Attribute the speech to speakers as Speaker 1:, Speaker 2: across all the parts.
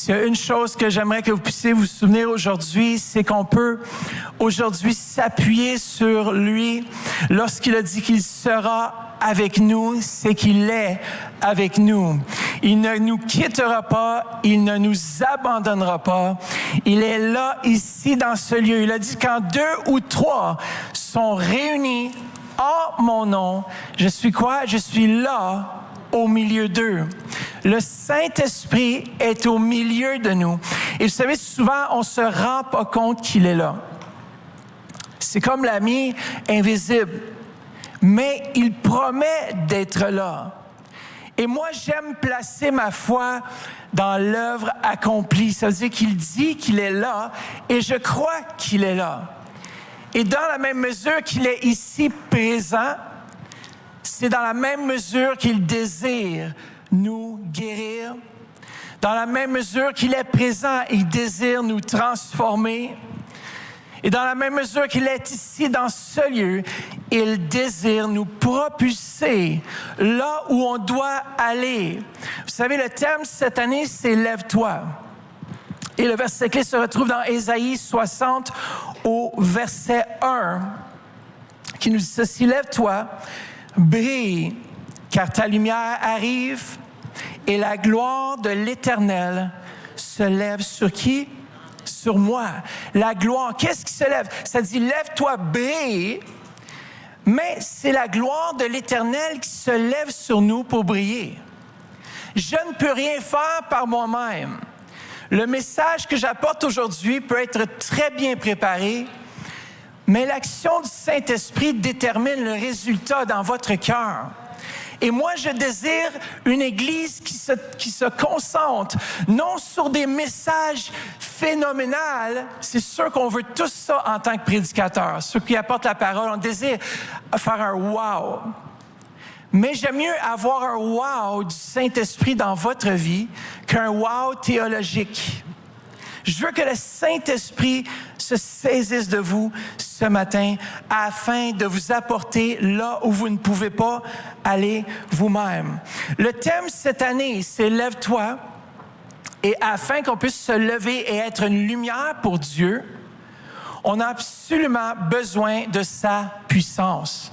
Speaker 1: S'il y a une chose que j'aimerais que vous puissiez vous souvenir aujourd'hui, c'est qu'on peut aujourd'hui s'appuyer sur lui. Lorsqu'il a dit qu'il sera avec nous, c'est qu'il est avec nous. Il ne nous quittera pas, il ne nous abandonnera pas. Il est là, ici, dans ce lieu. Il a dit quand 2 ou 3 sont réunis en mon nom, je suis quoi? Je suis là au milieu d'eux. Le Saint-Esprit est au milieu de nous. Et vous savez, souvent, on ne se rend pas compte qu'il est là. C'est comme l'ami invisible. Mais il promet d'être là. Et moi, j'aime placer ma foi dans l'œuvre accomplie. Ça veut dire qu'il dit qu'il est là et je crois qu'il est là. Et dans la même mesure qu'il est ici présent, c'est dans la même mesure qu'il désire nous guérir. Dans la même mesure qu'il est présent, il désire nous transformer. Et dans la même mesure qu'il est ici, dans ce lieu, il désire nous propulser là où on doit aller. Vous savez, le thème cette année, c'est « Lève-toi ». Et le verset clé se retrouve dans Ésaïe 60 au verset 1, qui nous dit ceci, « Lève-toi, brille, car ta lumière arrive, et la gloire de l'Éternel se lève sur qui? Sur moi. » La gloire, qu'est-ce qui se lève? Ça dit, lève-toi, brille, mais c'est la gloire de l'Éternel qui se lève sur nous pour briller. Je ne peux rien faire par moi-même. Le message que j'apporte aujourd'hui peut être très bien préparé, mais l'action du Saint-Esprit détermine le résultat dans votre cœur. Et moi, je désire une Église qui se concentre non sur des messages phénoménaux. C'est sûr qu'on veut tout ça en tant que prédicateur. Ceux qui apportent la parole, on désire faire un « wow ». Mais j'aime mieux avoir un « wow » du Saint-Esprit dans votre vie qu'un « wow » théologique. Je veux que le Saint-Esprit se saisisse de vous ce matin afin de vous apporter là où vous ne pouvez pas aller vous-même. Le thème cette année, c'est « Lève-toi ». Et afin qu'on puisse se lever et être une lumière pour Dieu, on a absolument besoin de sa puissance.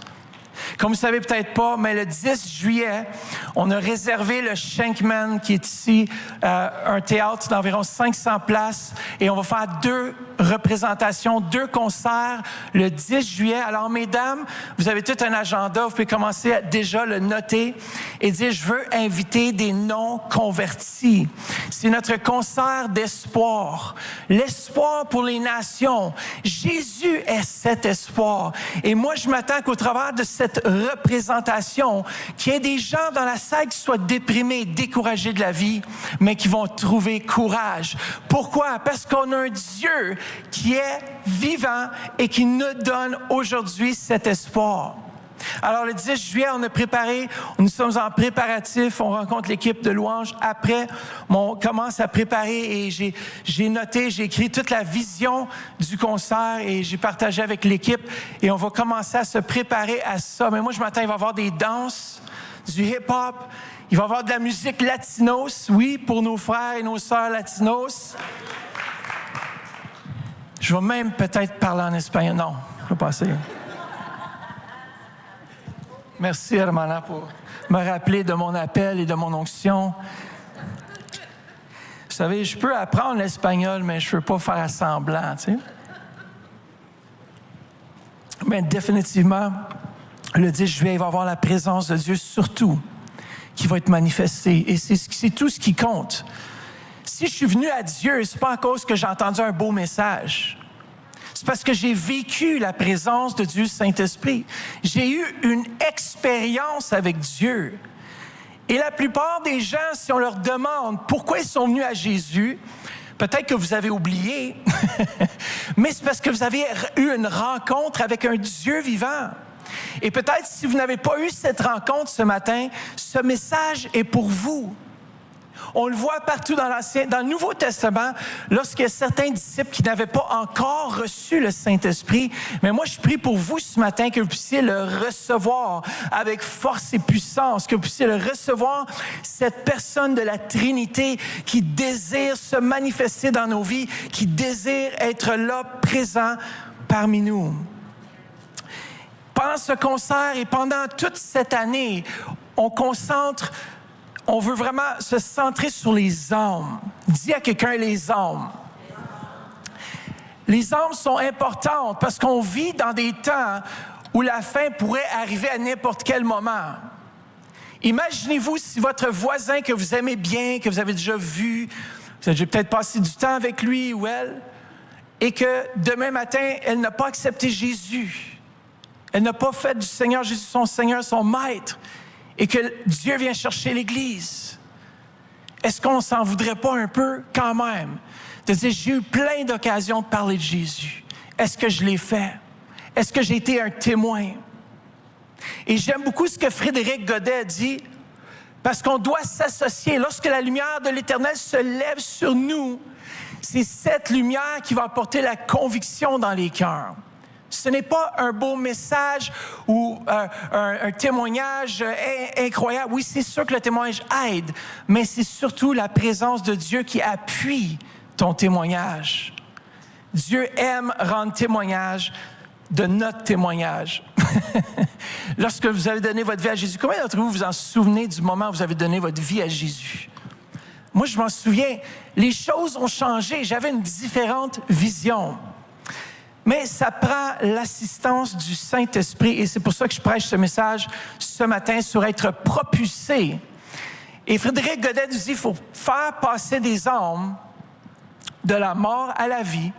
Speaker 1: Comme vous ne savez peut-être pas, mais le 10 juillet, on a réservé le Shankman, qui est ici, un théâtre d'environ 500 places, et on va faire 2 représentations, 2 concerts le 10 juillet. Alors, mesdames, vous avez tout un agenda, vous pouvez commencer à déjà le noter et dire, je veux inviter des non-convertis. C'est notre concert d'espoir, l'espoir pour les nations. Jésus est cet espoir. Et moi, je m'attends qu'au travers de cette représentation, qu'il y ait des gens dans la salle qui soient déprimés, découragés de la vie, mais qui vont trouver courage. Pourquoi? Parce qu'on a un Dieu qui est vivant et qui nous donne aujourd'hui cet espoir. Alors, le 10 juillet, nous sommes en préparatif, on rencontre l'équipe de louanges. Après, on commence à préparer et j'ai noté, j'ai écrit toute la vision du concert et j'ai partagé avec l'équipe et on va commencer à se préparer à ça. Mais moi, je m'attends, il va y avoir des danses, du hip-hop, il va y avoir de la musique latinos, oui, pour nos frères et nos sœurs latinos. Je vais même peut-être parler en espagnol. Non, je vais passer. Merci, Hermana, pour me rappeler de mon appel et de mon onction. Vous savez, je peux apprendre l'espagnol, mais je ne veux pas faire semblant, tu sais. Mais définitivement, le 10 juillet, il va y avoir la présence de Dieu surtout qui va être manifestée. Et c'est tout ce qui compte. Si je suis venu à Dieu, ce n'est pas à cause que j'ai entendu un beau message. C'est parce que j'ai vécu la présence de Dieu Saint-Esprit. J'ai eu une expérience avec Dieu. Et la plupart des gens, si on leur demande pourquoi ils sont venus à Jésus, peut-être que vous avez oublié, mais c'est parce que vous avez eu une rencontre avec un Dieu vivant. Et peut-être si vous n'avez pas eu cette rencontre ce matin, ce message est pour vous. On le voit partout dans le Nouveau Testament, lorsqu'il y a certains disciples qui n'avaient pas encore reçu le Saint-Esprit. Mais moi, je prie pour vous ce matin que vous puissiez le recevoir avec force et puissance, que vous puissiez le recevoir, cette personne de la Trinité qui désire se manifester dans nos vies, qui désire être là, présent parmi nous. Pendant ce concert et pendant toute cette année, on veut vraiment se centrer sur les âmes. Dis à quelqu'un les âmes. Les âmes sont importantes parce qu'on vit dans des temps où la fin pourrait arriver à n'importe quel moment. Imaginez-vous si votre voisin que vous aimez bien, que vous avez déjà vu, vous avez peut-être passé du temps avec lui ou elle, et que demain matin, elle n'a pas accepté Jésus. Elle n'a pas fait du Seigneur Jésus son Seigneur, son Maître. Et que Dieu vient chercher l'Église. Est-ce qu'on s'en voudrait pas un peu quand même? De dire, j'ai eu plein d'occasions de parler de Jésus. Est-ce que je l'ai fait? Est-ce que j'ai été un témoin? Et j'aime beaucoup ce que Frédéric Godet dit, parce qu'on doit s'associer. Lorsque la lumière de l'Éternel se lève sur nous, c'est cette lumière qui va apporter la conviction dans les cœurs. Ce n'est pas un beau message ou un témoignage incroyable. Oui, c'est sûr que le témoignage aide, mais c'est surtout la présence de Dieu qui appuie ton témoignage. Dieu aime rendre témoignage de notre témoignage. Lorsque vous avez donné votre vie à Jésus, combien d'entre vous vous en souvenez du moment où vous avez donné votre vie à Jésus? Moi, je m'en souviens. Les choses ont changé. J'avais une différente vision. Mais ça prend l'assistance du Saint-Esprit et c'est pour ça que je prêche ce message ce matin sur être propulsé. Et Frédéric Godet nous dit qu'il faut faire passer des âmes de la mort à la vie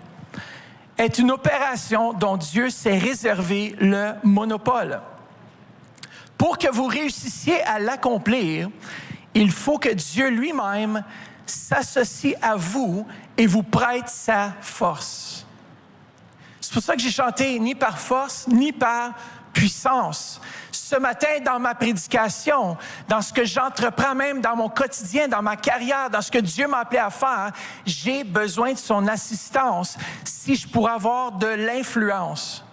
Speaker 1: est une opération dont Dieu s'est réservé le monopole. Pour que vous réussissiez à l'accomplir, il faut que Dieu lui-même s'associe à vous et vous prête sa force. C'est pour ça que j'ai chanté ni par force, ni par puissance. Ce matin, dans ma prédication, dans ce que j'entreprends même dans mon quotidien, dans ma carrière, dans ce que Dieu m'a appelé à faire, j'ai besoin de son assistance si je pourrais avoir de l'influence.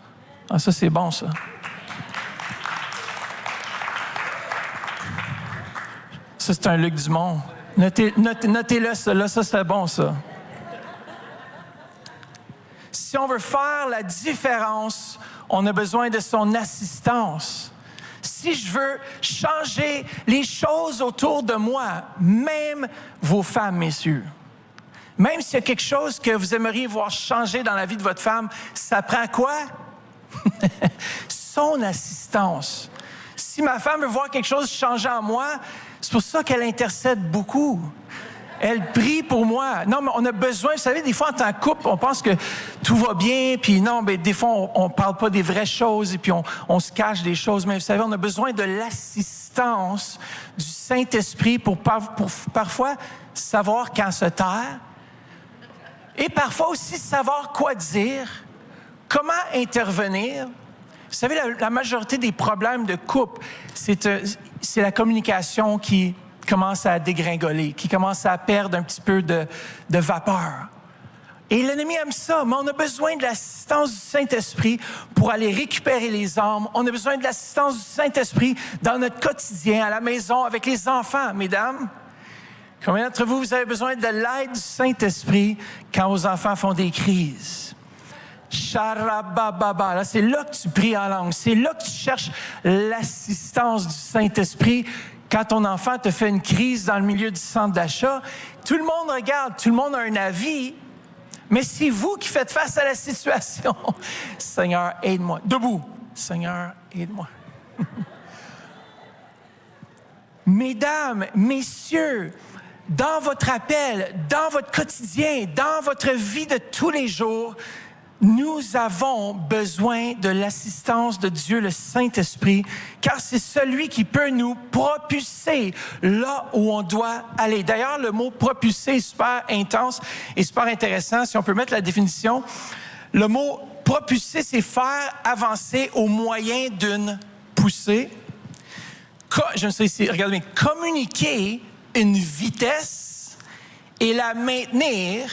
Speaker 1: Ah, ça, c'est bon, ça. Ça, c'est un Luc Dumont. Notez-le, ça. Là, ça, c'était bon, ça. Si on veut faire la différence, on a besoin de son assistance. Si je veux changer les choses autour de moi, même vos femmes, messieurs, même s'il y a quelque chose que vous aimeriez voir changer dans la vie de votre femme, ça prend quoi? Son assistance. Si ma femme veut voir quelque chose changer en moi, c'est pour ça qu'elle intercède beaucoup. Elle prie pour moi. Non, mais on a besoin, vous savez, des fois, en tant que couple, on pense que tout va bien, puis non, mais des fois, on ne parle pas des vraies choses, et puis on se cache des choses. Mais vous savez, on a besoin de l'assistance du Saint-Esprit pour parfois savoir quand se taire, et parfois aussi savoir quoi dire, comment intervenir. Vous savez, la majorité des problèmes de couple, c'est la communication qui commence à dégringoler, qui commence à perdre un petit peu de vapeur. Et l'ennemi aime ça, mais on a besoin de l'assistance du Saint-Esprit pour aller récupérer les âmes. On a besoin de l'assistance du Saint-Esprit dans notre quotidien, à la maison, avec les enfants, mesdames. Combien d'entre vous, vous avez besoin de l'aide du Saint-Esprit quand vos enfants font des crises? Charabababa, là, c'est là que tu pries en langue. C'est là que tu cherches l'assistance du Saint-Esprit. Quand ton enfant te fait une crise dans le milieu du centre d'achat, tout le monde regarde, tout le monde a un avis, mais c'est vous qui faites face à la situation. Seigneur, aide-moi. Debout. Seigneur, aide-moi. Mesdames, messieurs, dans votre appel, dans votre quotidien, dans votre vie de tous les jours, nous avons besoin de l'assistance de Dieu, le Saint-Esprit, car c'est celui qui peut nous propulser là où on doit aller. D'ailleurs, le mot « propulser » est super intense et super intéressant. Si on peut mettre la définition, le mot « propulser », c'est faire avancer au moyen d'une poussée. Je ne sais si, regardez, communiquer une vitesse et la maintenir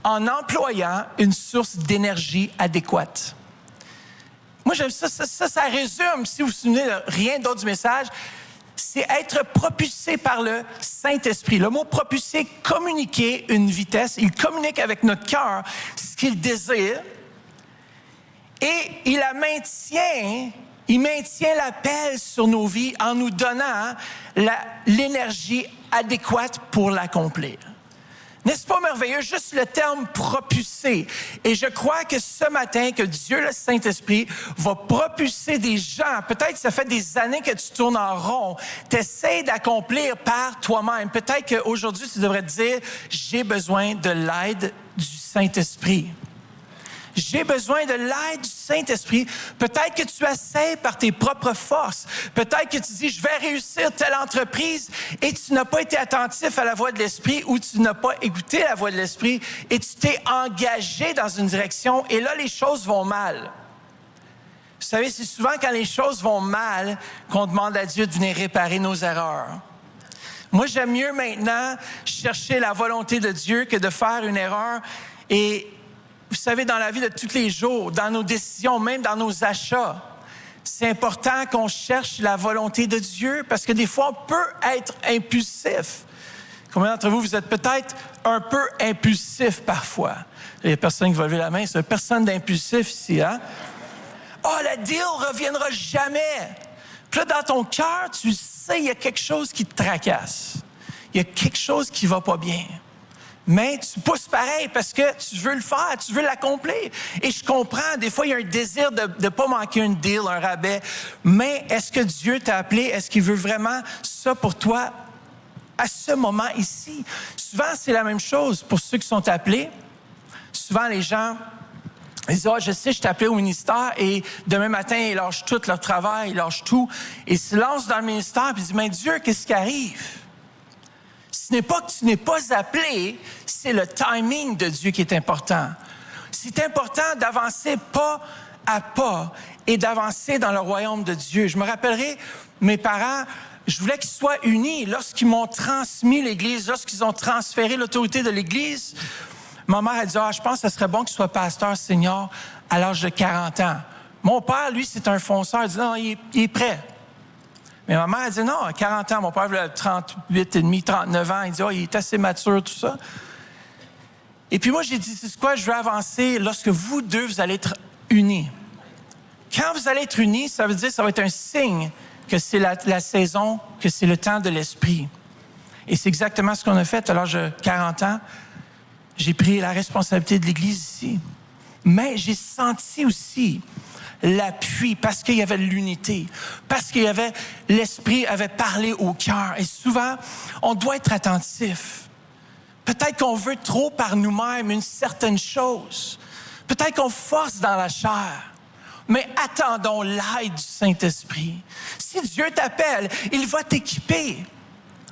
Speaker 1: en employant une source d'énergie adéquate. Moi, j'aime ça. Ça résume, si vous vous souvenez de rien d'autre du message, c'est être propulsé par le Saint-Esprit. Le mot propulser, communiquer une vitesse. Il communique avec notre cœur ce qu'il désire et il maintient l'appel sur nos vies en nous donnant l'énergie adéquate pour l'accomplir. N'est-ce pas merveilleux? Juste le terme propulser. Et je crois que ce matin, que Dieu, le Saint-Esprit, va propulser des gens. Peut-être que ça fait des années que tu tournes en rond. Tu essaies d'accomplir par toi-même. Peut-être qu'aujourd'hui, tu devrais te dire, j'ai besoin de l'aide du Saint-Esprit. J'ai besoin de l'aide du Saint-Esprit. Peut-être que tu essaies par tes propres forces. Peut-être que tu dis, je vais réussir telle entreprise et tu n'as pas été attentif à la voix de l'Esprit ou tu n'as pas écouté la voix de l'Esprit et tu t'es engagé dans une direction et là, les choses vont mal. Vous savez, c'est souvent quand les choses vont mal qu'on demande à Dieu de venir réparer nos erreurs. Moi, j'aime mieux maintenant chercher la volonté de Dieu que de faire une erreur et vous savez, dans la vie de tous les jours, dans nos décisions, même dans nos achats, c'est important qu'on cherche la volonté de Dieu parce que des fois, on peut être impulsif. Combien d'entre vous, vous êtes peut-être un peu impulsif parfois? Il y a personne qui va lever la main, c'est personne d'impulsif ici, hein? Oh, la deal ne reviendra jamais! Puis là, dans ton cœur, tu sais, il y a quelque chose qui te tracasse. Il y a quelque chose qui ne va pas bien. Mais tu pousses pareil parce que tu veux le faire, tu veux l'accomplir. Et je comprends, des fois, il y a un désir de ne pas manquer une deal, un rabais. Mais est-ce que Dieu t'a appelé? Est-ce qu'il veut vraiment ça pour toi à ce moment ici? Souvent, c'est la même chose pour ceux qui sont appelés. Souvent, les gens disent, « Ah, je sais, je t'ai appelé au ministère. » Et demain matin, ils lâchent tout leur travail, ils lâchent tout. Et ils se lancent dans le ministère et ils disent, « Mais Dieu, qu'est-ce qui arrive? » Ce n'est pas que tu n'es pas appelé, c'est le timing de Dieu qui est important. C'est important d'avancer pas à pas et d'avancer dans le royaume de Dieu. Je me rappellerai, mes parents, je voulais qu'ils soient unis. Lorsqu'ils m'ont transmis l'Église, lorsqu'ils ont transféré l'autorité de l'Église, ma mère a dit, je pense que ce serait bon que tu sois pasteur senior à l'âge de 40 ans. Mon père, lui, c'est un fonceur. Il dit, non, il est prêt. Mais ma mère a dit non, à 40 ans, mon père avait 38 et demi, 39 ans, il dit, il est assez mature, tout ça. Et puis moi, j'ai dit, c'est quoi, je veux avancer lorsque vous deux, vous allez être unis. Quand vous allez être unis, ça veut dire, ça va être un signe que c'est la saison, que c'est le temps de l'Esprit. Et c'est exactement ce qu'on a fait à l'âge de 40 ans. J'ai pris la responsabilité de l'Église ici. Mais j'ai senti aussi l'appui, parce qu'il y avait l'unité, parce qu'il y avait, l'Esprit avait parlé au cœur. Et souvent, on doit être attentif. Peut-être qu'on veut trop par nous-mêmes une certaine chose. Peut-être qu'on force dans la chair. Mais attendons l'aide du Saint-Esprit. Si Dieu t'appelle, il va t'équiper.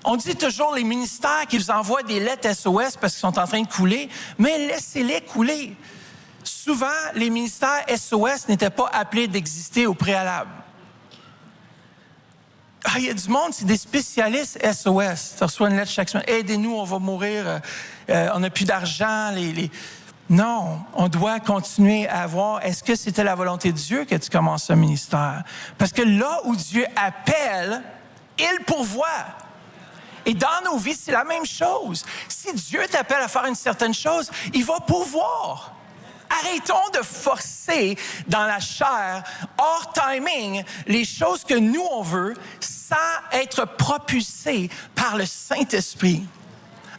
Speaker 1: On dit toujours les ministères qui vous envoient des lettres SOS parce qu'ils sont en train de couler, mais laissez-les couler. Souvent, les ministères SOS n'étaient pas appelés d'exister au préalable. Il y a du monde, c'est des spécialistes SOS. Tu reçois une lettre chaque semaine. Aidez-nous, on va mourir, on n'a plus d'argent. Non, on doit continuer à voir, est-ce que c'était la volonté de Dieu que tu commences ce ministère? Parce que là où Dieu appelle, il pourvoit. Et dans nos vies, c'est la même chose. Si Dieu t'appelle à faire une certaine chose, il va pourvoir. Arrêtons de forcer dans la chair, hors timing, les choses que nous, on veut, sans être propulsés par le Saint-Esprit.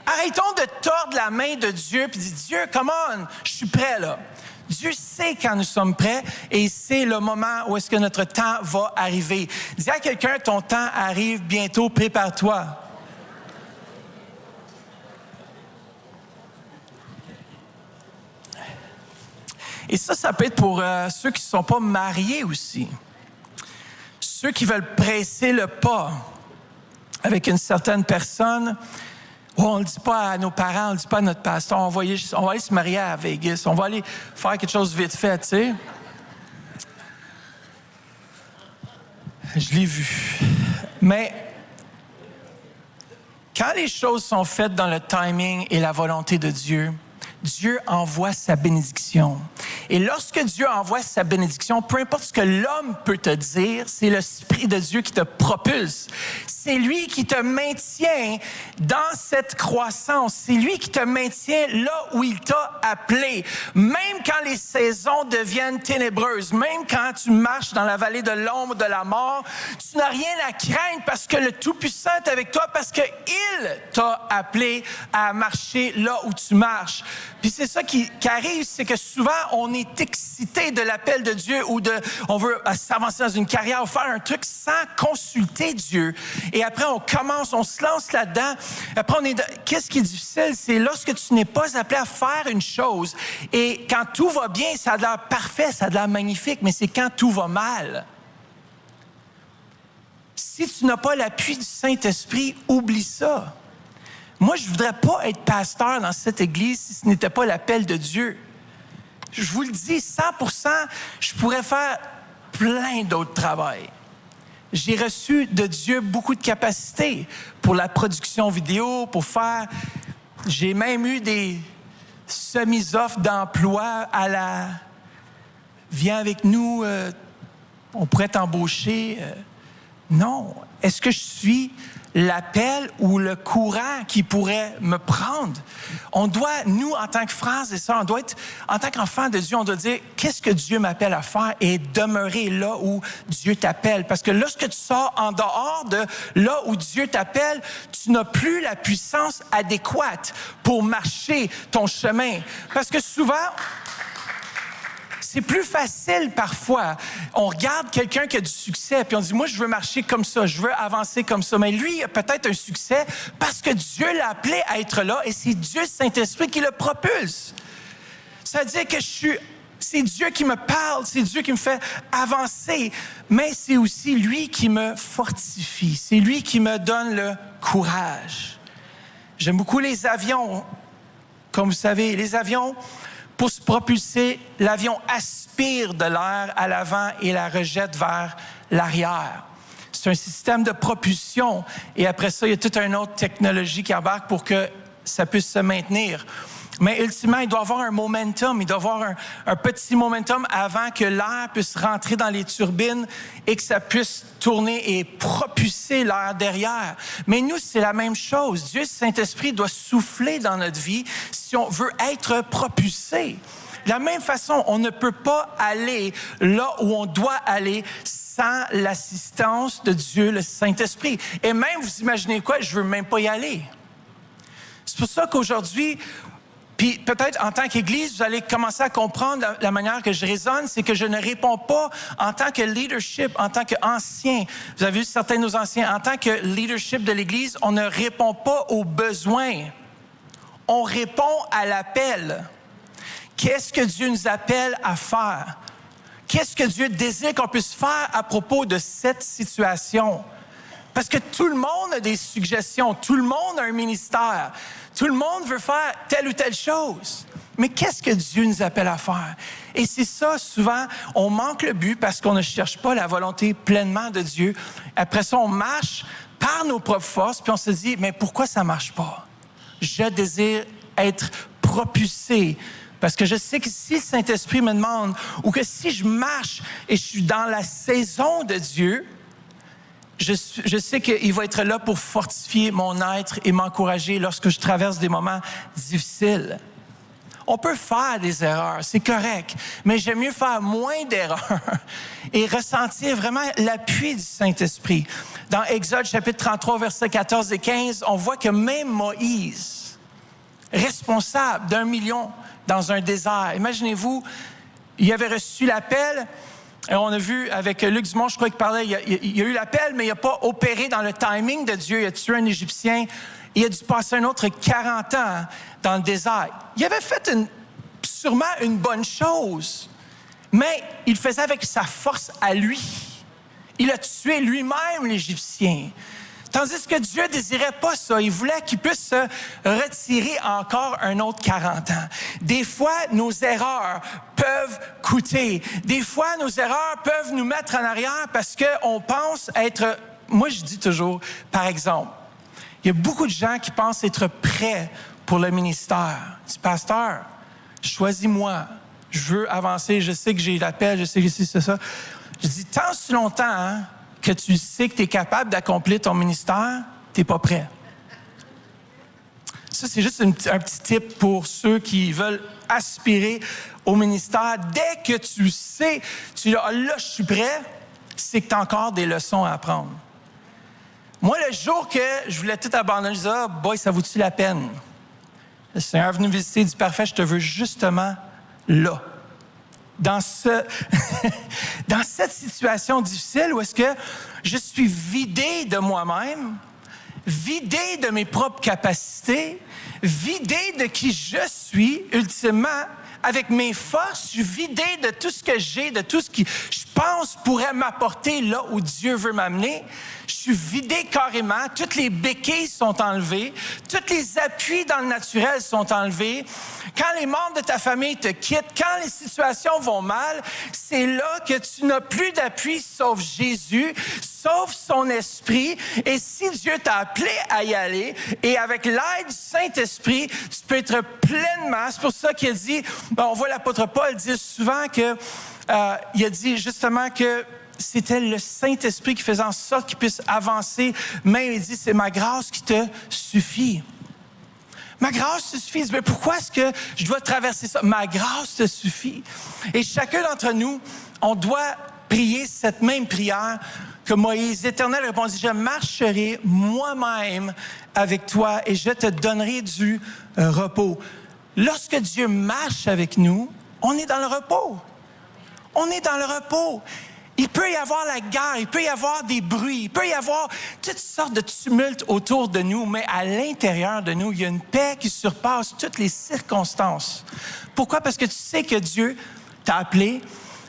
Speaker 1: Arrêtons de tordre la main de Dieu et de dire, Dieu, come on, je suis prêt là. Dieu sait quand nous sommes prêts et c'est le moment où est-ce que notre temps va arriver. Dis à quelqu'un, ton temps arrive bientôt, prépare-toi. Et ça peut être pour ceux qui ne sont pas mariés aussi. Ceux qui veulent presser le pas avec une certaine personne. On ne le dit pas à nos parents, on ne le dit pas à notre pasteur. On va aller se marier à Vegas. On va aller faire quelque chose vite fait, tu sais. Je l'ai vu. Mais Quand les choses sont faites dans le timing et la volonté de Dieu, Dieu envoie sa bénédiction. Et lorsque Dieu envoie sa bénédiction, peu importe ce que l'homme peut te dire, c'est l'Esprit de Dieu qui te propulse. C'est lui qui te maintient dans cette croissance. C'est lui qui te maintient là où il t'a appelé. Même quand les saisons deviennent ténébreuses, même quand tu marches dans la vallée de l'ombre de la mort, tu n'as rien à craindre parce que le Tout-Puissant est avec toi, parce qu'il t'a appelé à marcher là où tu marches. Puis c'est ça qui arrive, c'est que souvent, on est excité de l'appel de Dieu ou on veut s'avancer dans une carrière ou faire un truc sans consulter Dieu. Et après, on commence, on se lance là-dedans. Après, qu'est-ce qui est difficile? C'est lorsque tu n'es pas appelé à faire une chose. Et quand tout va bien, ça a l'air parfait, ça a l'air magnifique, mais c'est quand tout va mal. Si tu n'as pas l'appui du Saint-Esprit, oublie ça. Moi, je ne voudrais pas être pasteur dans cette église si ce n'était pas l'appel de Dieu. Je vous le dis, 100%, je pourrais faire plein d'autres travails. J'ai reçu de Dieu beaucoup de capacités pour la production vidéo, pour faire... J'ai même eu des semi-offres d'emploi à la... Viens avec nous, on pourrait t'embaucher. Non. Est-ce que je suis l'appel ou le courant qui pourrait me prendre? On doit, nous, en tant que frères et sœurs, on doit être, en tant qu'enfants de Dieu, on doit dire, qu'est-ce que Dieu m'appelle à faire et demeurer là où Dieu t'appelle. Parce que lorsque tu sors en dehors de là où Dieu t'appelle, tu n'as plus la puissance adéquate pour marcher ton chemin. Parce que souvent... C'est plus facile parfois. On regarde quelqu'un qui a du succès, puis on dit, moi, je veux marcher comme ça, je veux avancer comme ça. Mais lui, il a peut-être un succès parce que Dieu l'a appelé à être là et c'est Dieu, Saint-Esprit, qui le propulse. Ça veut dire que c'est Dieu qui me parle, c'est Dieu qui me fait avancer, mais c'est aussi lui qui me fortifie, c'est lui qui me donne le courage. J'aime beaucoup les avions. Comme vous savez, les avions... Pour se propulser, l'avion aspire de l'air à l'avant et la rejette vers l'arrière. C'est un système de propulsion. Et après ça, il y a toute une autre technologie qui embarque pour que ça puisse se maintenir. Mais ultimement, il doit avoir un momentum, il doit avoir un petit momentum avant que l'air puisse rentrer dans les turbines et que ça puisse tourner et propulser l'air derrière. Mais nous, c'est la même chose. Dieu, Saint-Esprit, doit souffler dans notre vie si on veut être propulsé. De la même façon, on ne peut pas aller là où on doit aller sans l'assistance de Dieu, le Saint-Esprit. Et même, vous imaginez quoi? Je ne veux même pas y aller. C'est pour ça qu'aujourd'hui... Puis peut-être en tant qu'Église, vous allez commencer à comprendre la manière que je raisonne, c'est que je ne réponds pas en tant que leadership, en tant qu'ancien. Vous avez vu certains de nos anciens, en tant que leadership de l'Église, on ne répond pas aux besoins. On répond à l'appel. Qu'est-ce que Dieu nous appelle à faire? Qu'est-ce que Dieu désire qu'on puisse faire à propos de cette situation? Parce que tout le monde a des suggestions, tout le monde a un ministère, tout le monde veut faire telle ou telle chose. Mais qu'est-ce que Dieu nous appelle à faire? Et c'est ça, souvent, on manque le but parce qu'on ne cherche pas la volonté pleinement de Dieu. Après ça, on marche par nos propres forces, puis on se dit, mais pourquoi ça ne marche pas? Je désire être propulsé. Parce que je sais que si le Saint-Esprit me demande, ou que si je marche et je suis dans la saison de Dieu, je sais qu'il va être là pour fortifier mon être et m'encourager lorsque je traverse des moments difficiles. On peut faire des erreurs, c'est correct, mais j'aime mieux faire moins d'erreurs et ressentir vraiment l'appui du Saint-Esprit. Dans Exode chapitre 33, versets 14 et 15, on voit que même Moïse, responsable d'1 million dans un désert, imaginez-vous, il avait reçu l'appel. Et on a vu avec Luc Dumont, je crois qu'il parlait, il a eu l'appel, mais il n'a pas opéré dans le timing de Dieu. Il a tué un Égyptien. Il a dû passer un autre 40 ans dans le désert. Il avait fait sûrement une bonne chose, mais il le faisait avec sa force à lui. Il a tué lui-même l'Égyptien. Tandis que Dieu ne désirait pas ça. Il voulait qu'il puisse se retirer encore un autre 40 ans. Des fois, nos erreurs peuvent coûter. Des fois, nos erreurs peuvent nous mettre en arrière parce qu'on pense être... Moi, je dis toujours, par exemple, Il y a beaucoup de gens qui pensent être prêts pour le ministère. Tu dis, pasteur, choisis-moi. Je veux avancer, je sais que j'ai l'appel, je sais que c'est ça. Je dis, tant si longtemps que tu sais que tu es capable d'accomplir ton ministère, tu n'es pas prêt. Ça, c'est juste un petit tip pour ceux qui veulent aspirer au ministère. Dès que tu sais, tu dis, ah, là, je suis prêt, c'est que tu as encore des leçons à apprendre. Moi, le jour que je voulais tout abandonner, je disais, ah, boy, ça vaut-tu la peine? Le Seigneur est venu me visiter, il dit, parfait, je te veux justement là. Dans cette situation difficile où est-ce que je suis vidé de moi-même, vidé de mes propres capacités, vidé de qui je suis, ultimement, avec mes forces, je suis vidé de tout ce que j'ai, de tout ce qui, je pense, pourrait m'apporter là où Dieu veut m'amener. Je suis vidé carrément. Toutes les béquilles sont enlevées. Tous les appuis dans le naturel sont enlevés. Quand les membres de ta famille te quittent, quand les situations vont mal, c'est là que tu n'as plus d'appui sauf Jésus, sauf son esprit. Et si Dieu t'a appelé à y aller, et avec l'aide du Saint-Esprit, tu peux être pleinement. C'est pour ça qu'il a dit, on voit l'apôtre Paul dire souvent que, il a dit justement que c'était le Saint-Esprit qui faisait en sorte qu'il puisse avancer. Même il dit, c'est ma grâce qui te suffit. Ma grâce te suffit. Mais pourquoi est-ce que je dois traverser ça? Ma grâce te suffit. Et chacun d'entre nous, on doit prier cette même prière que Moïse. L'Éternel répondit, je marcherai moi-même avec toi et je te donnerai du repos. Lorsque Dieu marche avec nous, on est dans le repos. On est dans le repos. Il peut y avoir la guerre, il peut y avoir des bruits, il peut y avoir toutes sortes de tumultes autour de nous, mais à l'intérieur de nous, il y a une paix qui surpasse toutes les circonstances. Pourquoi? Parce que tu sais que Dieu t'a appelé,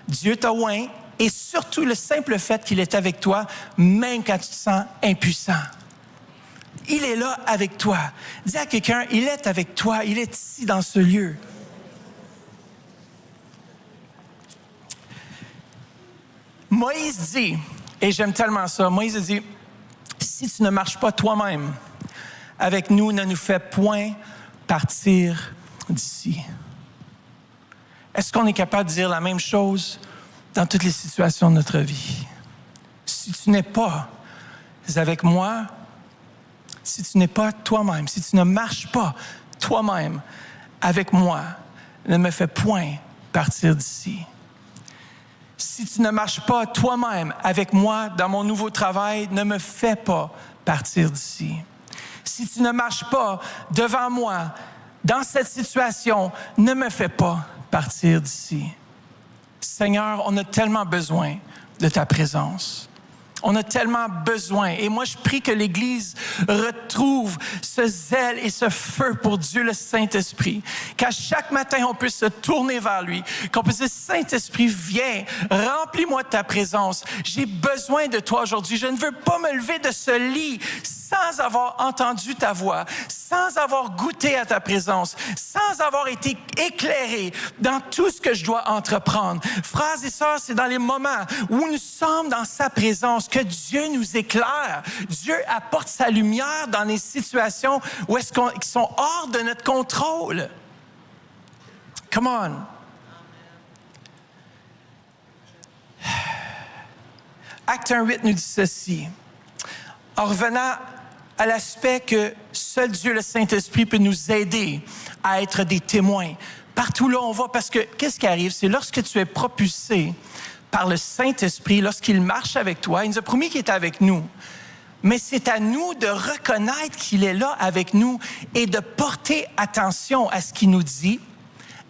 Speaker 1: Dieu t'a oint, et surtout le simple fait qu'il est avec toi, même quand tu te sens impuissant. Il est là avec toi. Dis à quelqu'un, il est avec toi, il est ici dans ce lieu. Moïse dit, et j'aime tellement ça, Moïse dit, si tu ne marches pas toi-même avec nous, ne nous fais point partir d'ici. Est-ce qu'on est capable de dire la même chose dans toutes les situations de notre vie? Si tu n'es pas avec moi, si tu n'es pas toi-même, si tu ne marches pas toi-même avec moi, ne me fais point partir d'ici. Si tu ne marches pas toi-même avec moi dans mon nouveau travail, ne me fais pas partir d'ici. Si tu ne marches pas devant moi dans cette situation, ne me fais pas partir d'ici. Seigneur, on a tellement besoin de ta présence. On a tellement besoin. Et moi, je prie que l'Église retrouve ce zèle et ce feu pour Dieu, le Saint-Esprit. Qu'à chaque matin, on puisse se tourner vers lui. Qu'on puisse dire, Saint-Esprit, viens, remplis-moi de ta présence. J'ai besoin de toi aujourd'hui. Je ne veux pas me lever de ce lit sans avoir entendu ta voix, sans avoir goûté à ta présence, sans avoir été éclairé dans tout ce que je dois entreprendre. Frères et sœurs, c'est dans les moments où nous sommes dans sa présence que Dieu nous éclaire. Dieu apporte sa lumière dans les situations où qui sont hors de notre contrôle. Come on. Acte 1:8 nous dit ceci. En revenant à l'aspect que seul Dieu, le Saint-Esprit, peut nous aider à être des témoins. Partout là, on va, parce que qu'est-ce qui arrive? C'est lorsque tu es propulsé par le Saint-Esprit, lorsqu'il marche avec toi, il nous a promis qu'il est avec nous. Mais c'est à nous de reconnaître qu'il est là avec nous et de porter attention à ce qu'il nous dit,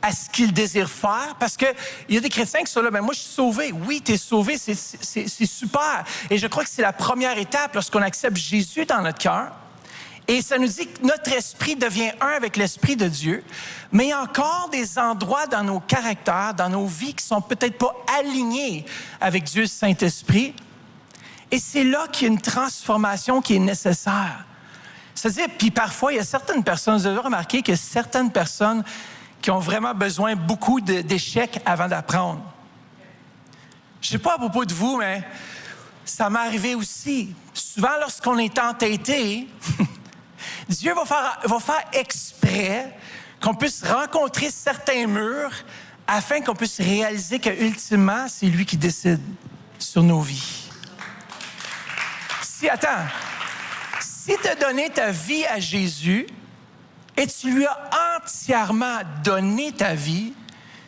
Speaker 1: à ce qu'il désire faire, parce qu'il y a des chrétiens qui sont là, ben moi je suis sauvé. Oui, tu es sauvé, c'est super. Et je crois que c'est la première étape lorsqu'on accepte Jésus dans notre cœur. Et ça nous dit que notre esprit devient un avec l'esprit de Dieu. Mais il y a encore des endroits dans nos caractères, dans nos vies qui sont peut-être pas alignés avec Dieu, le Saint-Esprit. Et c'est là qu'il y a une transformation qui est nécessaire. C'est-à-dire, puis parfois, il y a certaines personnes, vous avez remarqué que certaines personnes qui ont vraiment besoin beaucoup d'échecs avant d'apprendre. Je ne sais pas à propos de vous, mais ça m'est arrivé aussi. Souvent, lorsqu'on est entêté, Dieu va faire exprès qu'on puisse rencontrer certains murs afin qu'on puisse réaliser qu'ultimement, c'est lui qui décide sur nos vies. Si tu as donné ta vie à Jésus et tu lui as entièrement donné ta vie,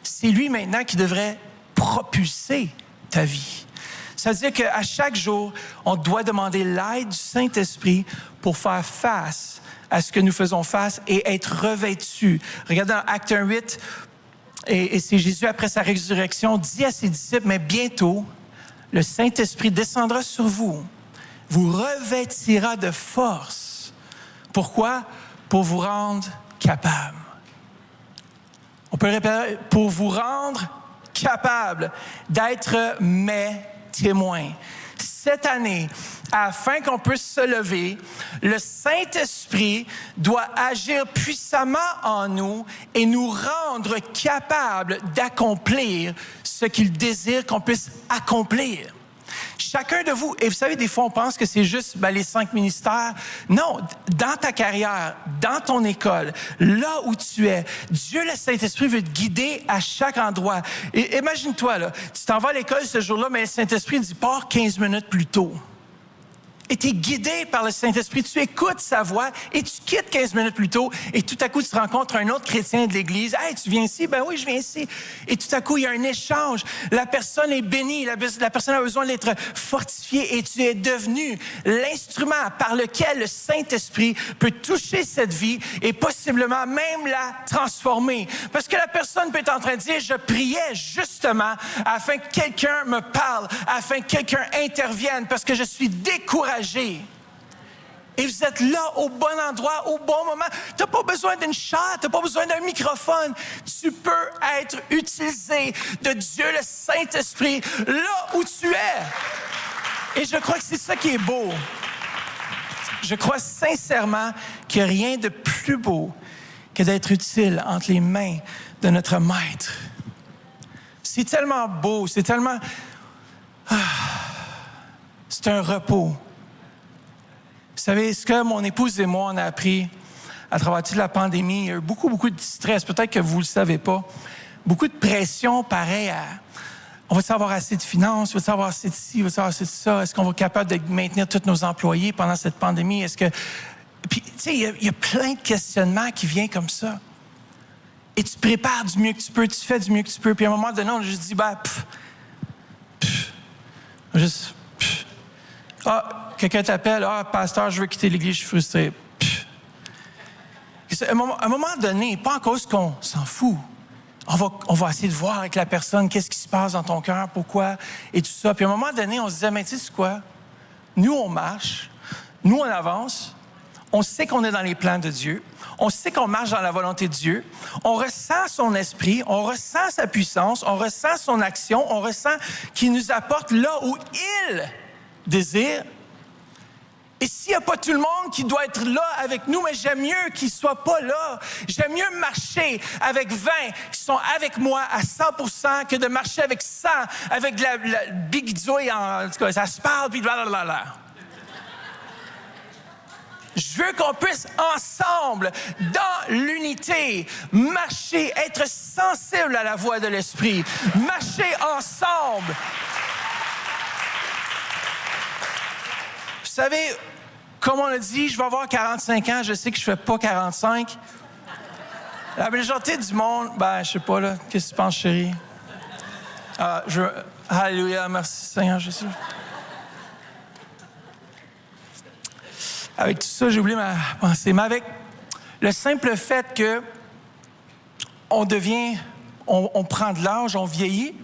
Speaker 1: c'est lui maintenant qui devrait propulser ta vie. Ça veut dire qu'à chaque jour, on doit demander l'aide du Saint-Esprit pour faire face à ce que nous faisons face et être revêtus. Regardez dans Actes 1:8, et c'est Jésus, après sa résurrection, dit à ses disciples, mais bientôt, le Saint-Esprit descendra sur vous, vous revêtira de force. Pourquoi? Pour vous rendre capable. On peut le répéter, pour vous rendre capable d'être mes témoins. Cette année, afin qu'on puisse se lever, le Saint-Esprit doit agir puissamment en nous et nous rendre capables d'accomplir ce qu'il désire qu'on puisse accomplir. Chacun de vous, et vous savez, des fois, on pense que c'est juste les 5 ministères. Non, dans ta carrière, dans ton école, là où tu es, Dieu, le Saint-Esprit, veut te guider à chaque endroit. Et imagine-toi, là, tu t'en vas à l'école ce jour-là, mais le Saint-Esprit dit « Pars 15 minutes plus tôt ». Et tu es guidé par le Saint-Esprit, tu écoutes sa voix et tu quittes 15 minutes plus tôt et tout à coup, tu rencontres un autre chrétien de l'Église. « Hey, tu viens ici? » « Ben oui, je viens ici. » Et tout à coup, il y a un échange. La personne est bénie, la personne a besoin d'être fortifiée et tu es devenu l'instrument par lequel le Saint-Esprit peut toucher cette vie et possiblement même la transformer. Parce que la personne peut être en train de dire « Je priais justement afin que quelqu'un me parle, afin que quelqu'un intervienne parce que je suis découragé. » Et vous êtes là au bon endroit, au bon moment. Tu n'as pas besoin d'une chatte, tu n'as pas besoin d'un microphone. Tu peux être utilisé de Dieu, le Saint-Esprit, là où tu es. Et je crois que c'est ça qui est beau. Je crois sincèrement qu'il n'y a rien de plus beau que d'être utile entre les mains de notre Maître. C'est tellement beau, c'est tellement... c'est un repos. Vous savez, ce que mon épouse et moi, on a appris à travers toute la pandémie, il y a eu beaucoup de stress. Peut-être que vous ne le savez pas. Beaucoup de pression, pareil à... On va-t-il avoir assez de finances? Va-t-il avoir assez de ci? Va-t-il avoir assez de ça? Est-ce qu'on va être capable de maintenir tous nos employés pendant cette pandémie? Est-ce que... Puis, tu sais, il y a plein de questionnements qui viennent comme ça. Et tu prépares du mieux que tu peux, tu fais du mieux que tu peux. Puis à un moment donné, on a juste dit, quelqu'un t'appelle, pasteur, je veux quitter l'Église, je suis frustré. À un moment donné, pas en cause qu'on s'en fout. On va essayer de voir avec la personne qu'est-ce qui se passe dans ton cœur, pourquoi, et tout ça. Puis à un moment donné, on se disait, mais tu sais quoi? Nous, on marche, nous, on avance, on sait qu'on est dans les plans de Dieu, on sait qu'on marche dans la volonté de Dieu, on ressent son esprit, on ressent sa puissance, on ressent son action, on ressent qu'il nous apporte là où il désire. Et s'il n'y a pas tout le monde qui doit être là avec nous, mais j'aime mieux qu'il ne soit pas là. J'aime mieux marcher avec 20 qui sont avec moi à 100% que de marcher avec 100, avec la big joy, en tout cas, ça se parle, puis blablabla. Je veux qu'on puisse ensemble, dans l'unité, marcher, être sensible à la voix de l'Esprit, marcher ensemble. Vous savez, comme on a dit, je vais avoir 45 ans, je sais que je ne fais pas 45. La majorité du monde, je sais pas, là, qu'est-ce que tu penses, chérie? Alléluia, merci Seigneur Jésus. Avec tout ça, j'ai oublié ma pensée, mais avec le simple fait que on prend de l'âge, on vieillit,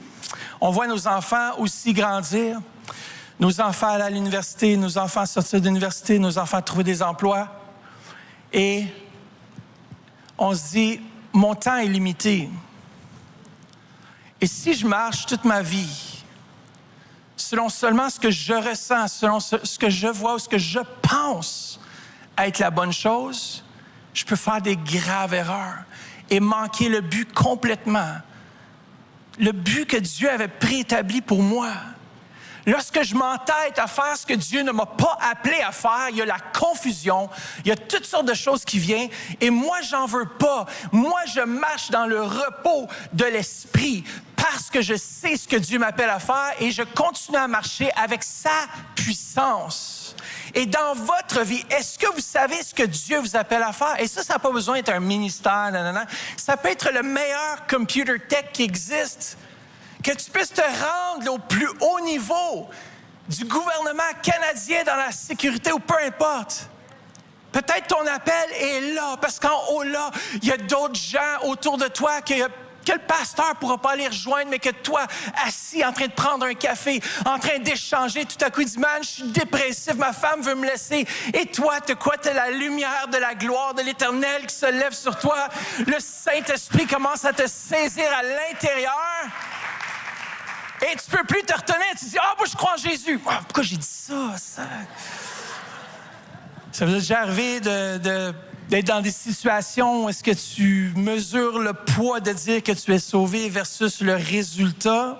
Speaker 1: on voit nos enfants aussi grandir, nos enfants aller à l'université, nos enfants sortir de l'université, nos enfants trouver des emplois. Et on se dit, mon temps est limité. Et si je marche toute ma vie, selon seulement ce que je ressens, selon ce que je vois ou ce que je pense être la bonne chose, je peux faire des graves erreurs et manquer le but complètement. Le but que Dieu avait préétabli pour moi. Lorsque je m'entête à faire ce que Dieu ne m'a pas appelé à faire, il y a la confusion, il y a toutes sortes de choses qui viennent et moi, j'en veux pas. Moi, je marche dans le repos de l'esprit parce que je sais ce que Dieu m'appelle à faire et je continue à marcher avec sa puissance. Et dans votre vie, est-ce que vous savez ce que Dieu vous appelle à faire? Et ça n'a pas besoin d'être un ministère, nanana. Ça peut être le meilleur computer tech qui existe. Que tu puisses te rendre au plus haut niveau du gouvernement canadien dans la sécurité ou peu importe. Peut-être ton appel est là, parce qu'en haut là, il y a d'autres gens autour de toi que le pasteur ne pourra pas aller rejoindre, mais que toi, assis, en train de prendre un café, en train d'échanger, tout à coup, il dit « Man, je suis dépressif, ma femme veut me laisser. » Et toi, tu as la lumière de la gloire de l'Éternel qui se lève sur toi. Le Saint-Esprit commence à te saisir à l'intérieur. Et tu ne peux plus te retenir. Tu dis, moi, je crois en Jésus. Pourquoi j'ai dit ça? Ça vous est déjà arrivé d'être dans des situations où est-ce que tu mesures le poids de dire que tu es sauvé versus le résultat?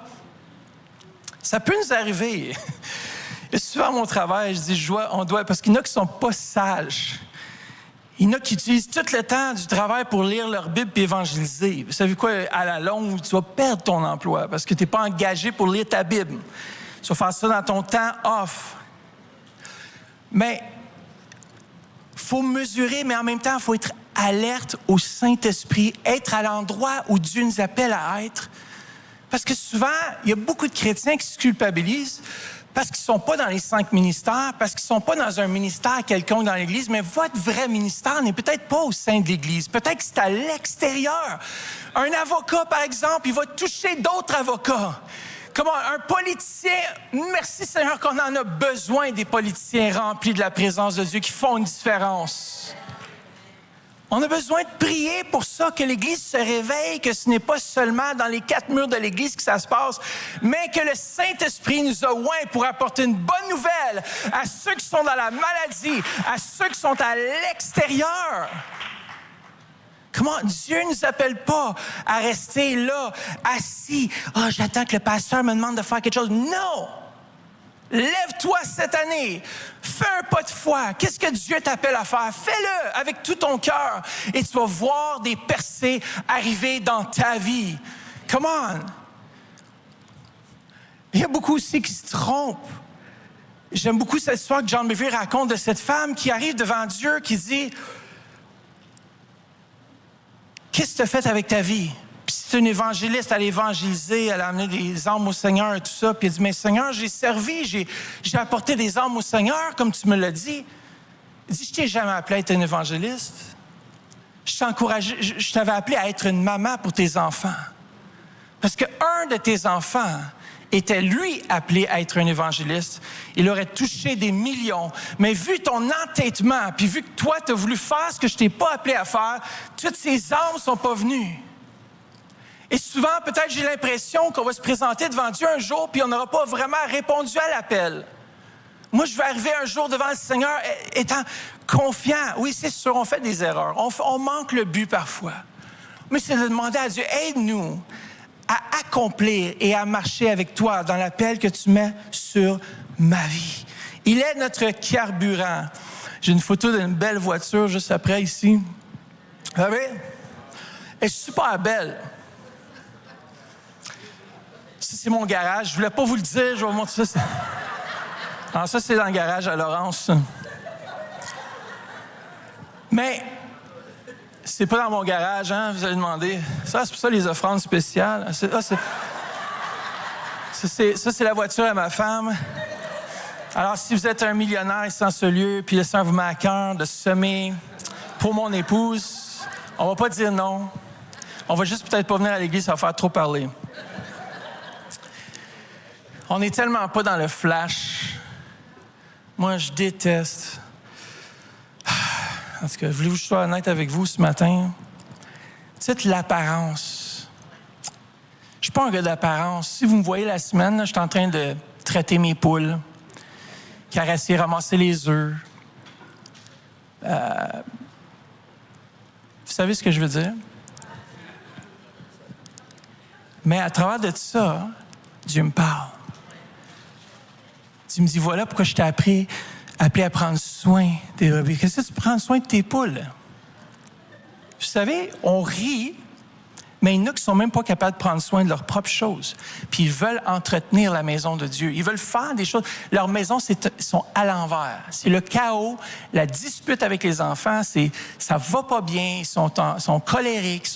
Speaker 1: Ça peut nous arriver. Et souvent, à mon travail, je dis, parce qu'il y en a qui ne sont pas sages. Il y en a qui utilisent tout le temps du travail pour lire leur Bible et évangéliser. Vous savez quoi? À la longue, tu vas perdre ton emploi parce que tu n'es pas engagé pour lire ta Bible. Tu vas faire ça dans ton temps off. Mais il faut mesurer, mais en même temps, il faut être alerte au Saint-Esprit, être à l'endroit où Dieu nous appelle à être. Parce que souvent, il y a beaucoup de chrétiens qui se culpabilisent parce qu'ils ne sont pas dans les 5 ministères, parce qu'ils ne sont pas dans un ministère quelconque dans l'Église, mais votre vrai ministère n'est peut-être pas au sein de l'Église. Peut-être que c'est à l'extérieur. Un avocat, par exemple, il va toucher d'autres avocats. Comment un politicien, merci Seigneur qu'on en a besoin des politiciens remplis de la présence de Dieu qui font une différence. On a besoin de prier pour ça, que l'Église se réveille, que ce n'est pas seulement dans les 4 murs de l'Église que ça se passe, mais que le Saint-Esprit nous a oints pour apporter une bonne nouvelle à ceux qui sont dans la maladie, à ceux qui sont à l'extérieur. Comment Dieu ne nous appelle pas à rester là, assis. « j'attends que le pasteur me demande de faire quelque chose. » Non! Lève-toi cette année. Fais un pas de foi. Qu'est-ce que Dieu t'appelle à faire? Fais-le avec tout ton cœur et tu vas voir des percées arriver dans ta vie. Come on! Il y a beaucoup aussi qui se trompent. J'aime beaucoup cette histoire que John Bevere raconte de cette femme qui arrive devant Dieu, qui dit « Qu'est-ce que tu as fait avec ta vie? » Puis c'est une évangéliste, elle a évangélisé, elle a amené des âmes au Seigneur et tout ça. Puis elle dit, mais Seigneur, j'ai servi, j'ai apporté des âmes au Seigneur, comme tu me l'as dit. Il dit, je t'ai jamais appelé à être un évangéliste. Je t'avais appelé à être une maman pour tes enfants. Parce qu'un de tes enfants était, lui, appelé à être un évangéliste. Il aurait touché des millions. Mais vu ton entêtement, puis vu que toi, tu as voulu faire ce que je t'ai pas appelé à faire, toutes ces âmes ne sont pas venues. Et souvent, peut-être, j'ai l'impression qu'on va se présenter devant Dieu un jour puis on n'aura pas vraiment répondu à l'appel. Moi, je vais arriver un jour devant le Seigneur étant confiant. Oui, c'est sûr, on fait des erreurs. On manque le but parfois. Mais c'est de demander à Dieu, aide-nous à accomplir et à marcher avec toi dans l'appel que tu mets sur ma vie. Il est notre carburant. J'ai une photo d'une belle voiture juste après ici. Vous savez, elle est super belle. Ça, c'est mon garage. Je voulais pas vous le dire. Je vais vous montrer ça. Alors, ça, c'est dans le garage à Laurence. Mais c'est pas dans mon garage, hein? Vous allez demander. Ça, c'est pour ça les offrandes spéciales. Ça, c'est la voiture à ma femme. Alors, si vous êtes un millionnaire sans ce lieu, puis le Seigneur vous met à cœur de semer pour mon épouse, on va pas dire non. On va juste peut-être pas venir à l'église, ça va faire trop parler. On n'est tellement pas dans le flash. Moi, je déteste. En tout cas, voulez-vous que je sois honnête avec vous ce matin? Dites l'apparence. Je ne suis pas un gars d'apparence. Si vous me voyez la semaine, là, je suis en train de traiter mes poules, caresser, ramasser les œufs. Vous savez ce que je veux dire? Mais à travers de tout ça, Dieu me parle. Tu me dis, voilà pourquoi je t'ai appelé à prendre soin des brebis. Qu'est-ce que tu prends soin de tes poules? Vous savez, on rit, mais il y en a qui ne sont même pas capables de prendre soin de leurs propres choses. Puis ils veulent entretenir la maison de Dieu. Ils veulent faire des choses. Leurs maisons sont à l'envers. C'est le chaos, la dispute avec les enfants. Ça va pas bien. Ils sont colériques.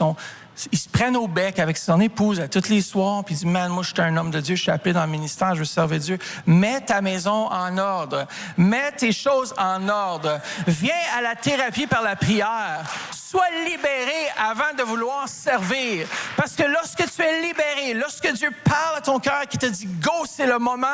Speaker 1: Ils se prennent au bec avec son épouse à tous les soirs. Puis ils disent, man, moi, je suis un homme de Dieu. Je suis appelé dans le ministère. Je veux servir Dieu. Mets ta maison en ordre. Mets tes choses en ordre. Viens à la thérapie par la prière. Sois libéré avant de vouloir servir. Parce que lorsque tu es libéré, lorsque Dieu parle à ton cœur qui te dit « Go, c'est le moment »,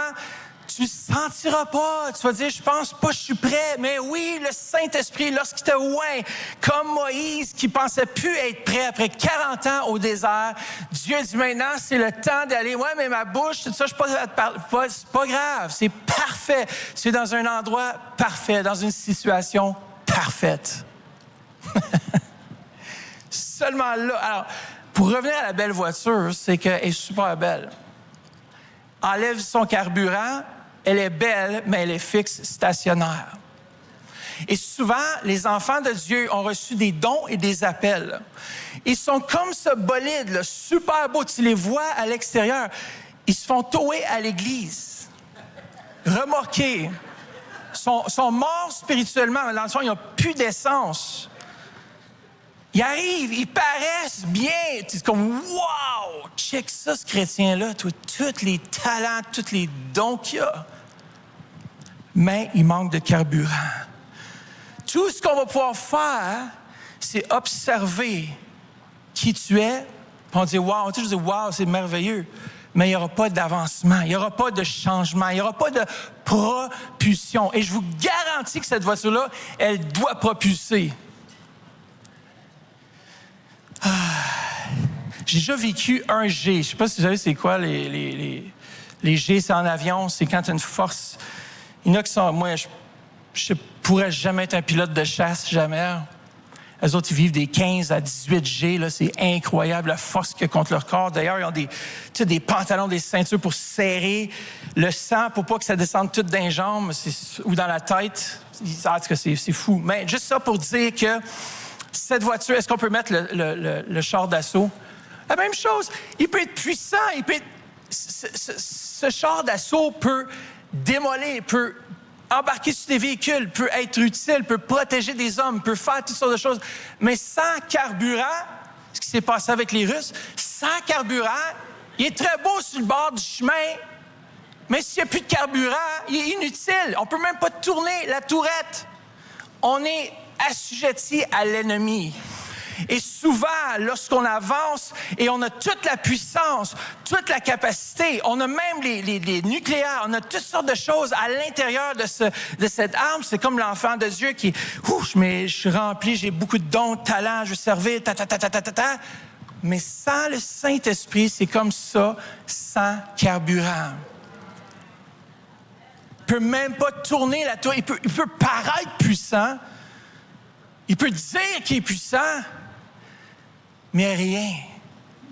Speaker 1: tu ne sentiras pas. Tu vas dire « Je pense pas, je suis prêt ». Mais oui, le Saint-Esprit, lorsqu'il te oint, comme Moïse qui pensait plus être prêt après 40 ans au désert, Dieu dit maintenant, c'est le temps d'aller. Ouais, mais ma bouche, tout ça, je ne pas, c'est pas grave. C'est parfait. Tu es dans un endroit parfait, dans une situation parfaite. Seulement là. Alors, pour revenir à la belle voiture, c'est qu'elle est super belle. Enlève son carburant, elle est belle, mais elle est fixe, stationnaire. Et souvent, les enfants de Dieu ont reçu des dons et des appels. Ils sont comme ce bolide, là, super beau. Tu les vois à l'extérieur. Ils se font tower à l'église, remorqués. Sont morts spirituellement. Dans le fond, ils n'ont plus d'essence. Ils arrivent, ils paraissent bien. Tu es comme, wow! Check ça, ce chrétien-là. Tous les talents, tous les dons qu'il a. Mais il manque de carburant. Tout ce qu'on va pouvoir faire, c'est observer qui tu es. Puis on dit, wow! On dit, wow, c'est merveilleux. Mais il n'y aura pas d'avancement, il n'y aura pas de changement, il n'y aura pas de propulsion. Et je vous garantis que cette voiture-là, elle doit propulser. J'ai déjà vécu un G. Je ne sais pas si vous savez c'est quoi les G, c'est en avion, c'est quand tu as une force. Il y en a qui sont... Moi, je ne pourrais jamais être un pilote de chasse, jamais. Eux autres, ils vivent des 15 à 18 G. Là, c'est incroyable la force qu'il y a contre leur corps. D'ailleurs, ils ont des pantalons, des ceintures pour serrer le sang, pour pas que ça descende tout dans les jambes ou dans la tête. En tout cas, c'est fou. Mais juste ça pour dire que cette voiture, est-ce qu'on peut mettre le char d'assaut? La même chose. Il peut être puissant. Ce char d'assaut peut démolir, peut embarquer sur des véhicules, peut être utile, peut protéger des hommes, peut faire toutes sortes de choses. Mais sans carburant, ce qui s'est passé avec les Russes, sans carburant, il est très beau sur le bord du chemin, mais s'il n'y a plus de carburant, il est inutile. On ne peut même pas tourner la tourette. On est assujetti à l'ennemi. Et souvent, lorsqu'on avance et on a toute la puissance, toute la capacité, on a même les nucléaires, on a toutes sortes de choses à l'intérieur de cette arme. C'est comme l'enfant de Dieu qui, je suis rempli, j'ai beaucoup de dons, de talents, je veux servir, Mais sans le Saint-Esprit, c'est comme ça, sans carburant. Il ne peut même pas tourner la tour. Il peut paraître puissant. Il peut dire qu'il est puissant. Mais rien.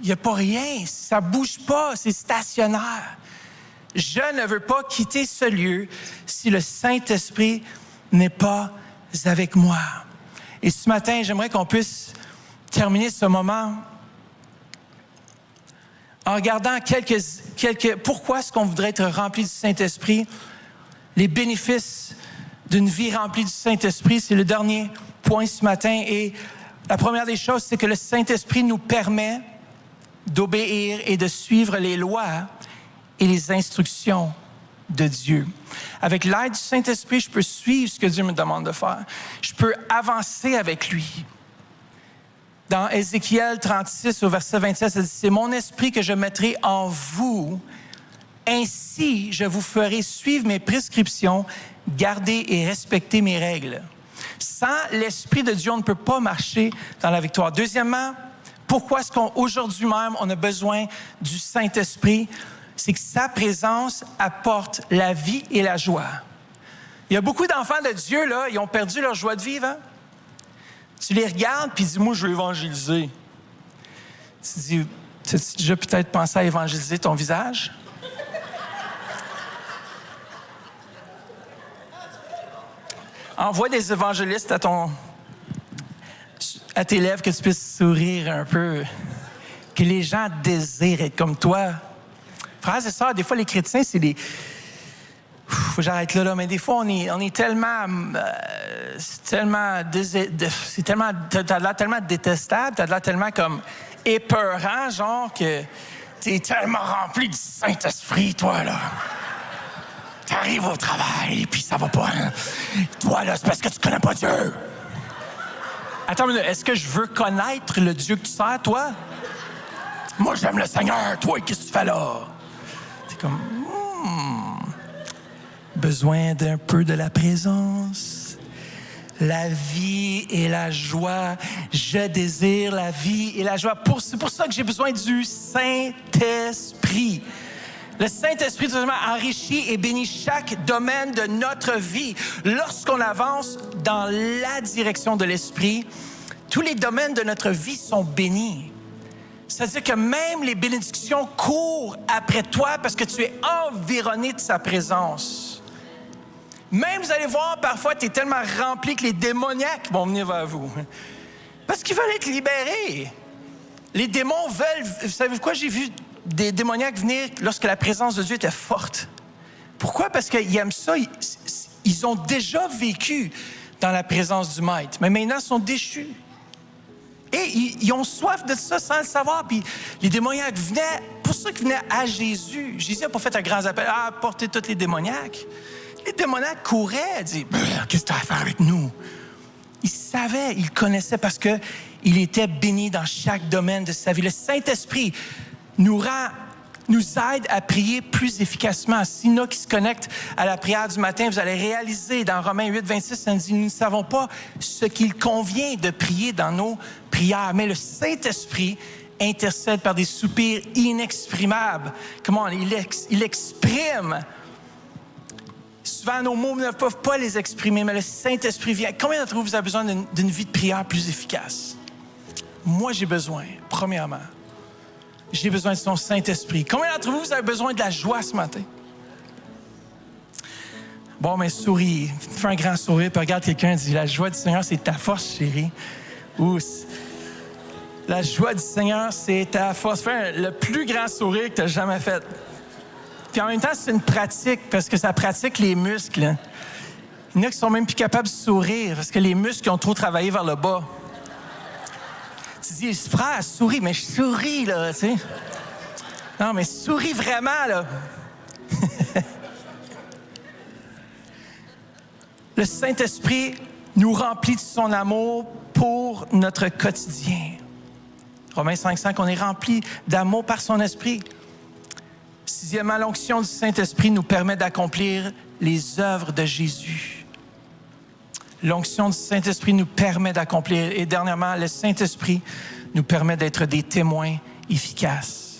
Speaker 1: Il n'y a pas rien. Ça ne bouge pas. C'est stationnaire. Je ne veux pas quitter ce lieu si le Saint-Esprit n'est pas avec moi. Et ce matin, j'aimerais qu'on puisse terminer ce moment en regardant pourquoi est-ce qu'on voudrait être rempli du Saint-Esprit. Les bénéfices d'une vie remplie du Saint-Esprit, c'est le dernier point ce matin. Et la première des choses, c'est que le Saint-Esprit nous permet d'obéir et de suivre les lois et les instructions de Dieu. Avec l'aide du Saint-Esprit, je peux suivre ce que Dieu me demande de faire. Je peux avancer avec lui. Dans Ézéchiel 36, au verset 27, ça dit « C'est mon esprit que je mettrai en vous. Ainsi, je vous ferai suivre mes prescriptions, garder et respecter mes règles. » Sans l'Esprit de Dieu, on ne peut pas marcher dans la victoire. Deuxièmement, pourquoi est-ce qu'aujourd'hui même, on a besoin du Saint-Esprit? C'est que sa présence apporte la vie et la joie. Il y a beaucoup d'enfants de Dieu, là, ils ont perdu leur joie de vivre. Hein? Tu les regardes, puis dis, moi, je veux évangéliser. Tu dis, as-tu déjà peut-être pensé à évangéliser ton visage? Envoie des évangélistes à tes lèvres, que tu puisses sourire un peu, que les gens désirent être comme toi. Frères et sœurs, des fois, les chrétiens, c'est des... Faut que j'arrête là, mais des fois, on est tellement... t'as de l'air tellement détestable, t'as de l'air tellement comme épeurant, genre que t'es tellement rempli du Saint-Esprit, toi, là. T'arrives au travail, et puis ça va pas, hein? Toi, là, c'est parce que tu connais pas Dieu. Attends, mais est-ce que je veux connaître le Dieu que tu sers, toi? Moi, j'aime le Seigneur. Toi, qu'est-ce que tu fais là? C'est comme... Besoin d'un peu de la présence. La vie et la joie. Je désire la vie et la joie. C'est pour ça que j'ai besoin du Saint-Esprit. Le Saint-Esprit enrichit et bénit chaque domaine de notre vie. Lorsqu'on avance dans la direction de l'Esprit, tous les domaines de notre vie sont bénis. C'est-à-dire que même les bénédictions courent après toi parce que tu es environné de sa présence. Même, vous allez voir, parfois, tu es tellement rempli que les démoniaques vont venir vers vous. Parce qu'ils veulent être libérés. Les démons veulent... Vous savez quoi? J'ai vu des démoniaques venir lorsque la présence de Dieu était forte. Pourquoi? Parce qu'ils aiment ça. Ils ont déjà vécu dans la présence du Maître, mais maintenant, ils sont déchus. Et ils ont soif de ça sans le savoir. Puis les démoniaques venaient, pour ça qu'ils venaient à Jésus. Jésus n'a pas fait un grand appel. Ah, portez tous les démoniaques. Les démoniaques couraient, disaient, qu'est-ce que tu as à faire avec nous? Ils savaient, ils connaissaient parce qu'il était béni dans chaque domaine de sa vie. Le Saint-Esprit nous aide à prier plus efficacement. S'il y en a qui se connectent à la prière du matin, vous allez réaliser dans Romains 8, 26, ça nous dit, nous ne savons pas ce qu'il convient de prier dans nos prières, mais le Saint-Esprit intercède par des soupirs inexprimables. Comment il exprime. Souvent, nos mots ne peuvent pas les exprimer, mais le Saint-Esprit vient. Combien d'entre vous avez besoin d'une vie de prière plus efficace? Moi, j'ai besoin, premièrement, j'ai besoin de son Saint-Esprit. Combien d'entre vous avez besoin de la joie ce matin? Bon, mais souris. Fais un grand sourire, puis regarde quelqu'un et dis, la joie du Seigneur, c'est ta force, chérie. Ou la joie du Seigneur, c'est ta force. Fais le plus grand sourire que tu as jamais fait. Puis en même temps, c'est une pratique, parce que ça pratique les muscles. Hein. Il y en a qui sont même plus capables de sourire, parce que les muscles ont trop travaillé vers le bas. Tu dis, frère, souris, mais je souris, là, tu sais. Non, mais souris vraiment, là. Le Saint-Esprit nous remplit de son amour pour notre quotidien. Romains 5,5, on est rempli d'amour par son esprit. Sixièmement, l'onction du Saint-Esprit nous permet d'accomplir les œuvres de Jésus. L'onction du Saint-Esprit nous permet d'accomplir. Et dernièrement, le Saint-Esprit nous permet d'être des témoins efficaces.